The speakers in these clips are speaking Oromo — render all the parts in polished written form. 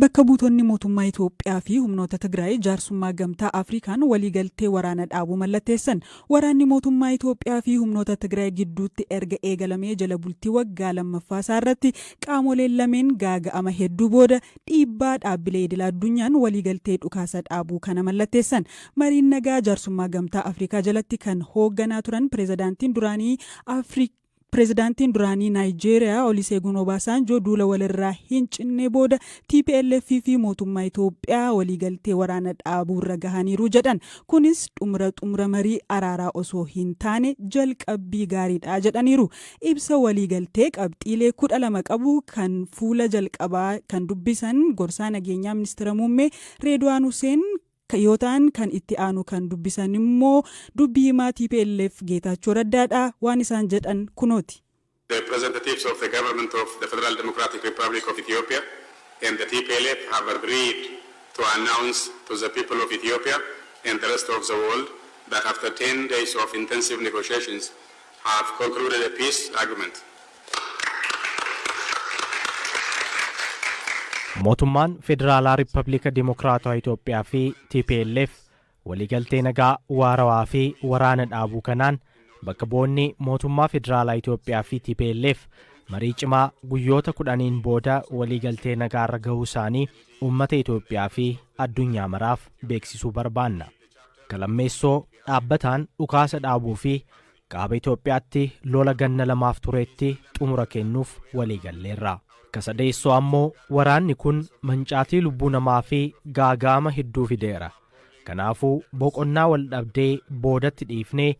Bakka buutonni mootummaa Itoophiyaa fi humnoota Tigraay jaarsummaa gamtaa Afrikaan waliigaltee waraana dhaabuu mallatteessan. Waraanni mootummaa Itoophiyaa fi humnoota Tigraay gidduutti erga eegalamee jala bultii waggaa lammaffaa irratti qaamoleen lameen gaaga'ama hedduu booda dhiibbaa dhaabbilee idil addunyaan waliigaltee dhukaasa dhaabuu kana mallatteessan. Mariin nagaa jaarsummaa gamtaa Afrikaa jalatti kan hoogganaa turan Pireezidaantiin duraanii Naayijeeriyaa Olusegun Obasanjoo duula walirraa hin cinne booda TPLF fi mootummaa Itoophiyaa waliigaltee waraana dhaabuu irra gahaniiru jedhan. Kunis xumura marii araaraa osoo hin taane jalqabbii gaariidha jedhaniiru. Ibsa waliigaltee qabxiilee 12 qabu kan fuula jalqabaa kan dubbisan gorsaa nageenyaa ministeera muummee Reedwaan Huseen yoo ta'an kan itti aanu kan dubbisan immoo dubbii himaa TPLF Geetaachoo Raddaadha. Waan isaan jedhan kunooti. The representatives of the government of the Federal Democratic Republic of Ethiopia and the TPLF have agreed to announce to the people of Ethiopia and the rest of the world that after 10 days of intensive negotiations have concluded a peace agreement. Mootummaan Federaalaa Riippaabilika Dimokiraatawaa Itoophiyaa fi TPLF waliigaltee nagaa waarawaa fi waraana dhaabuu kanaan bakka bu'oonni mootummaa Federaalaa Itoophiyaa fi TPLF marii cimaa guyyoota 10 booda waliigaltee nagaa irra gahuu isaanii uummata Itoophiyaa fi addunyaa maraaf beeksisuu barbaanna. Galammeessoo dhaabbataan dhukaasa dhaabuu fi kaaba Itoophiyaatti lola ganna lamaaf tureetti xumura kennuuf waliigalleerra. Kasadeessoo ammoo waraanni kun mancaatii lubbuu namaa fi gaagaama hedduu fideera. Kanaafuu boqonnaa wal dhabdee boodatti dhiifnee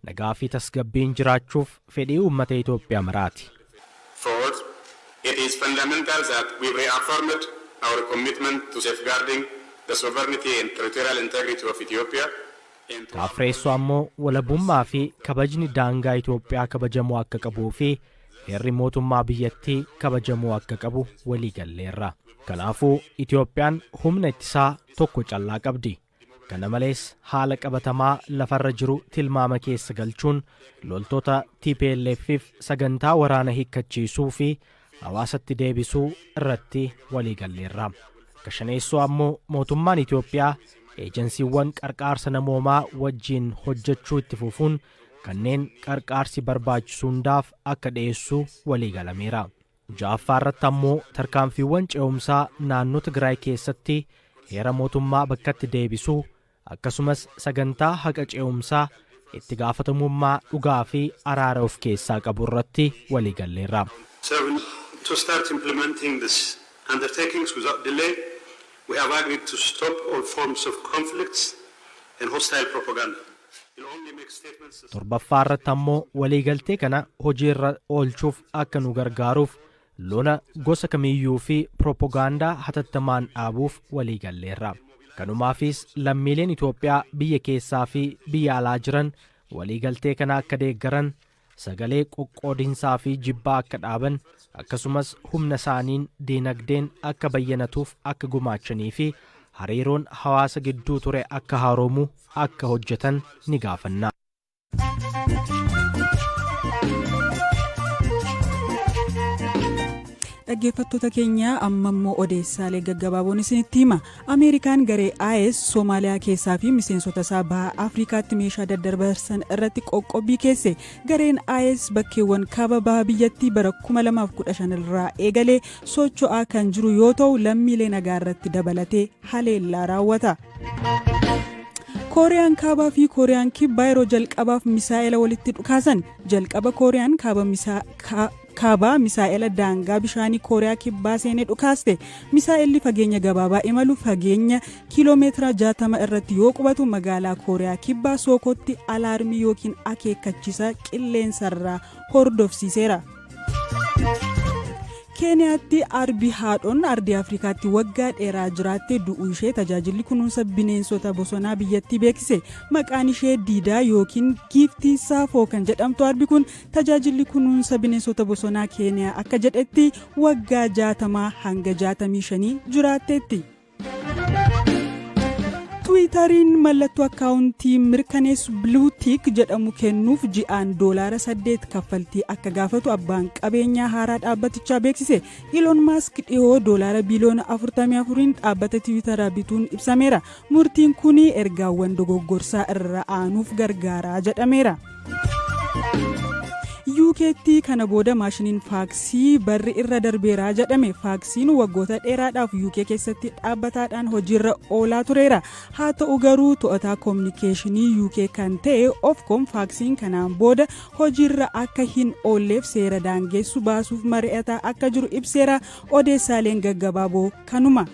nagaa fi tasgabbiin jiraachuuf fedhii uummata Itoophiyaa maraati. Fourth, it is fundamental that we reaffirmed our commitment to safeguarding the sovereignty and territorial integrity of Ethiopia. Afreessoo ammoo walabummaa fi kabajni daangaa Itoophiyaa kabajamuu akka qabuu fi heerri mootummaa biyyattii kabajamuu akka qabu waliigalleerra. Kanaafuu Itoophiyaan humna ittisaa tokko callaa qabdi. Kana malees haala qabatamaa lafarra jiru tilmaama keessa galchuun loltoota TPLF'if sagantaa waraana hiikkachiisuu fi hawaasatti deebisuu irratti waliigalleerra. Kashaneessoo ammoo mootummaan Itoophiyaa eejensiiwwan qarqaarsa namoomaa wajjin hojjechuu itti fufuun kanneen qarqaarsi barbaachisu hundaaf akka dhiyeessu waliigalameera. Ja'affaarratti ammoo tarkaanfiiwwan ce'umsaa naannoo Tigraay keessatti heera mootummaa bakkatti deebisuu akkasumas sagantaa haqa ce'umsaa itti gaafatamummaa dhugaa fi araara of keessaa qabu irratti waliigalleerra. To start implementing this undertakings without delay, we have agreed to stop all forms of conflicts and hostile propaganda. Torbaffaarratti ammoo waliigaltee kana hojiirra oolchuuf akka nu gargaaruuf lola gosa kamiyyuu fi propagaandaa hatattamaan dhaabuuf waliigalleerra. Kanumaafis lammiileen Itoophiyaa biyya keessaa fi biyya alaa jiran waliigaltee kana akka deeggaran, sagalee qoqqoodinsaa fi jibbaa akka dhaaban, akkasumas humna isaaniin diinagdeen akka bayyanatuuf akka gumaachanii fi hariiroon hawaasa gidduu ture akka haaroomu akka hojjetan ni gaafanna. Dhaggeeffattoota keenya amma immoo odeessaalee gaggabaaboon isinitti hima. Ameerikaan garee IS Soomaaliyaa keessaa fi miseensota isaa baha Afrikaatti meeshaa daddarbarsan irratti qoqqobbii keesse. Gareen IS bakkeewwan kaaba baha biyyattii bara 2015 irraa eegalee socho'aa kan jiru yoo ta'u lammiilee nagaa irratti dabalatee haleellaa raawwata. Kooriyaan kaabaa fi Kooriyaan kibbaa yeroo jalqabaaf misaa'ela walitti dhukaasan. Jalqaba Kooriyaan kaabaa misaa'ela daangaa bishaanii Kooriyaa kibbaa seenee dhukaaste. Misaa'elli fageenya gabaabaa imalu fageenya kiiloomeetira 60 irratti yoo qubatu magaalaa Kooriyaa kibbaa Sookotti alaarmii yookiin akeekkachiisa qilleensarraa hordofsiiseera. Keeniyaatti arbi haadhoon ardii Afrikaatti waggaa dheeraa jiraattee du'uu ishee tajaajilli kunuunsa bineensota bosonaa biyyattii beeksise. Maqaan ishee Diidaa yookiin Giiftii Saafoo kan jedhamtu arbi kun tajaajilli kunuunsa bineensota bosonaa Keeniyaa akka jedhetti waggaa 60 hanga 65 jiraatteetti. tiwiitariin mallattoo akkaawuntii mirkaneessu biluutiik jedhamu kennuuf ji'aan $8 kaffaltii akka gaafatu abbaan qabeenyaa haaraa dhaabbatichaa beeksise. Iloon Maask dhiyoo $4 biliyoona 44 dhaabbata tiwiitaraa bituun ibsameera. Murtiin kun ergaawwan dogoggorsaa irra aanuuf gargaaraa jedhameera. UK'tti kana booda maashiniin faaksii barri irra darbeeraa jedhame. Faaksiin waggoota dheeraadhaaf UK keessatti dhaabbataadhaan hojiirra oolaa tureera. Haa ta'u garuu to'ataa koominikeeshinii UK kan ta'e Ofcom faaksiin kanaan booda hojiirra akka hin oolleef seera daangessu baasuuf mari'ataa akka jiru ibseera. Odeessaaleen gaggabaaboo kanuma.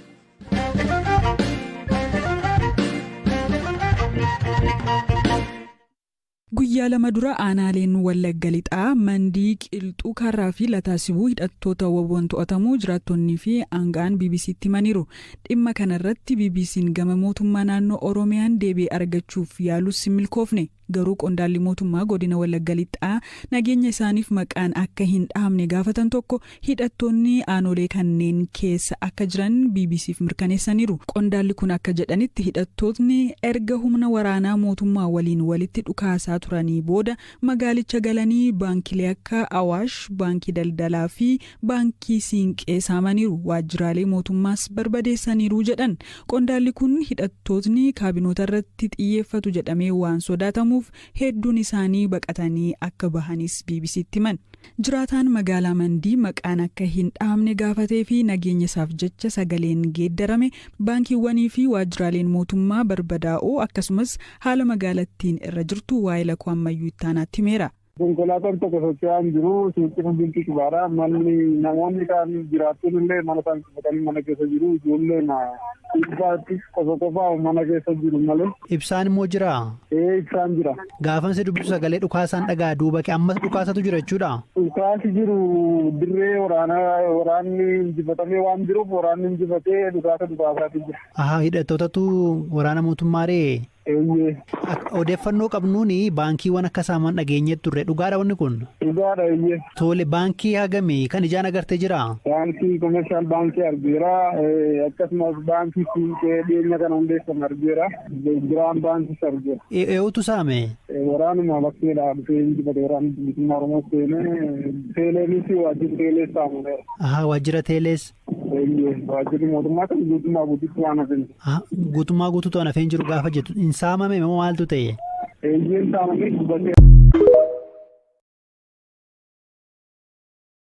Guyyaa lama dura aanaaleen Wallagga Lixaa, Mandii, Qilxuu, Karraa fi Lataasibuu hidhattoota WBO'n to'atamuu jiraattonnii fi aangaan BBC'tti himaniiru. Dhimma kanarratti BBC'n gama mootummaa naannoo Oromiyaan deebii argachuuf yaalus hin milkoofne. Garuu qondaalli mootummaa godina Wallagga Lixaa nageenya isaaniif maqaan akka hin dhahamne gaafatan tokko hidhattoonni aanolee kanneen keessa akka jiran BBC'f mirkaneessaniiru. Qondaalli kun akka jedhanitti hidhattootni erga humna waraanaa mootummaa waliin walitti dhukaasaa turanii booda magaalicha galanii baankilee akka Awaash, Baankii Daldalaa fi Baankii Siinqee saamaniiru. Waajjiraalee mootummaas barbadeessaniiru jedhan. Qondaalli kun hidhattootni kaabinoota irratti xiyyeeffatu jedhamee waan sodaatamu hedduun isaanii baqatanii akka bahanis BBC'tti himan. Jiraataan magaalaa Mandii maqaan akka hin dhahamne gaafatee fi nageenya isaaf jecha sagaleen geeddarame baankiiwwanii fi waajjiraaleen mootummaa barbadaa'uu akkasumas haala magaalattiin irra jirtu waa'ee lakkoo ammayyuu ittaanaatti himeera. Konkolaataan tokko socho'aan jiru suuqii biltii kibaara manni namoonni kaan jiraattuun illee mana isaan qabatanii mana keessa jiru ijoolleen ibsaatti qofa mana keessa jiru malee. Ibsaan immoo jira? Ibsaan jira. Gaafansi dubbisu sagalee dhukaasaan dhagaa duuba ammas dhukaasatu jira jechuudha? Dhukaasi jiru dirree waraanni injifatamee waan jiruuf waraanni injifatee dhukaasaati jira. Hidhattootatu waraana mootummaa ree? Odeeffannoo qabnuun baankiiwwan akka saaman dhageenyetti turre dhugaadha wanni kun? Dhugaadha. Tole baankii hagamii kan ijaan agartee jira? Baankii komershaal baankii argeera akkasumas baankii Siinqee dhiyeenya kana hundeeffame argeera Biraan baankis argeera. Eenyutu saame? Waraanuma bakkeedhaa dhufee injifate waraanni bilisummaa Oromoo seenee teeleenis waajjirri teelees saamuneera. Waajjira teelees? Waajjirri mootummaa kan guutummaa guutuutti waan hafeen. Guutummaa guutuutti waan hafeen jiru gaafa jettu hin saamame moo maaltu ta'e? Saamamee gubbatee.